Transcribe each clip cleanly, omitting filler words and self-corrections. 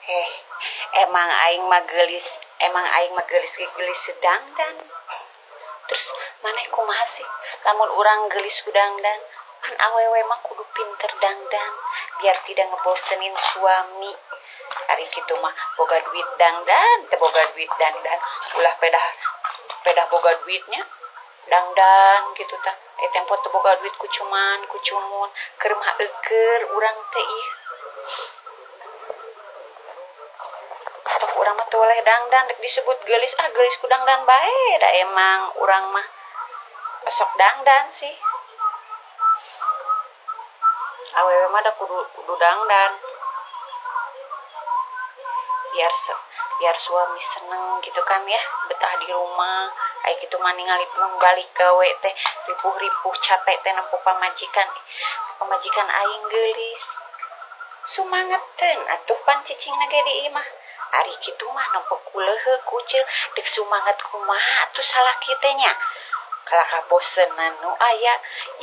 Eh, emang aing mah gelis sedang dan terus maneh kumaha sih lamun urang gelis udangdan kan awewe mah kudu pinter dangdan biar tidak ngebosenin suami. Hari gitu mah boga duit dangdan teu boga duit dangdan ulah pedah boga duitnya dangdan gitu tah tempo teu boga duit kucuman kucumun keur mah eukeur urang teh ieu atau urang mah teu oleh dangdan dek disebut gelis gelis ku dangdan bae da emang urang mah sok dangdan sih awewe mah da kudu dangdan biar suami seneng gitu kan ya betah di rumah kayak gitu mah ningali balik gawe teh ripuh-ripuh capek teh nempuh pamajikan aing gelis sumangeteun atuh pan cicingna ge di imah ari kitu mah nempuh kuleuheuk kucil dek sumanget kumaha atuh salaki teh nya kalaka bosenan nu aya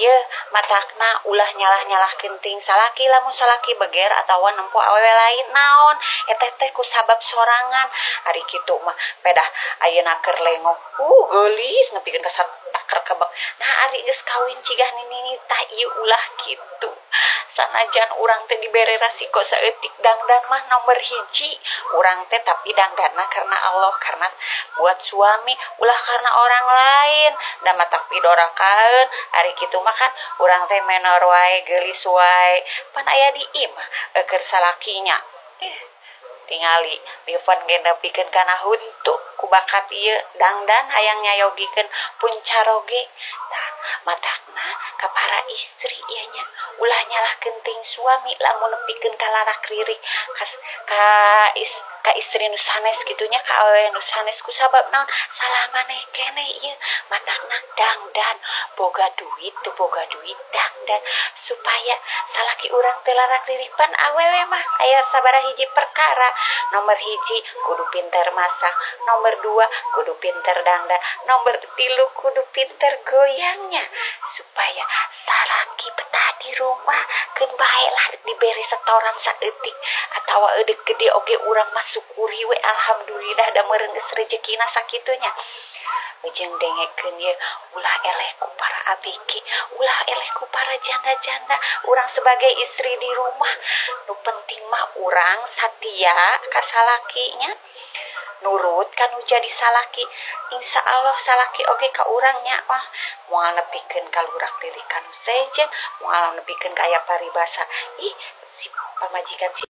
ye matakna ulah nyalah-nyalahkeun ting salaki lamun salaki beger atawa nempo awewe lain naon eta teh ku sabab sorangan ari kitu mah pedah ayeuna keur lengok geulis ngepikeun ka taker kebek nah ari geus kawin cigah nini tah ieu ulah kitu sanajan urang teh dibere resiko saeutik dangdan mah nomor hiji urang teh tapi dangdanna karena Allah karena buat suami ulah karena orang lain da matak pidorakeun ari kitu mah kan urang teh menor wae geulis wae pan aya di imah keur salakinya tingali Rifan ge nepikeun kana huntu ku bakat ieu dangdan hayang nyayogikeun puncaroge tah matakna ka para istri ieu nya ulah nyalahkeun ting suami lamun nepikeun ka larak ririk ka istri nu sanes kitunya ka awewe nu sanes ku sabab naon salah maneh keneh ieu matakna dangdan boga duit teu boga duit dangdan supaya salaki urang teh larak ririk pan awewe mah aya sabaraha hiji perkara nomor hiji kudu pinter masak nomor 2 kudu pinter dangdan nomor 3 kudu pinter goyangnya supaya salaki betah di rumah keun bae lah diberi setoran saeutik atawa eudeuh gede oge urang mah syukuri we alhamdulillah da meureun geus rezekina sakitunya ujung dengekeun ye ulah eleh ku para ABG ulah eleh ku para janda-janda urang sebagai istri di rumah nu penting mah urang satia ka salakinya nurut kanu jadi salaki insya Allah salaki oge ka urangnya wah moal nepikeun ka lurak lirik kanu sejen moal nepikeun ka aya paribasa ih si pamajikan si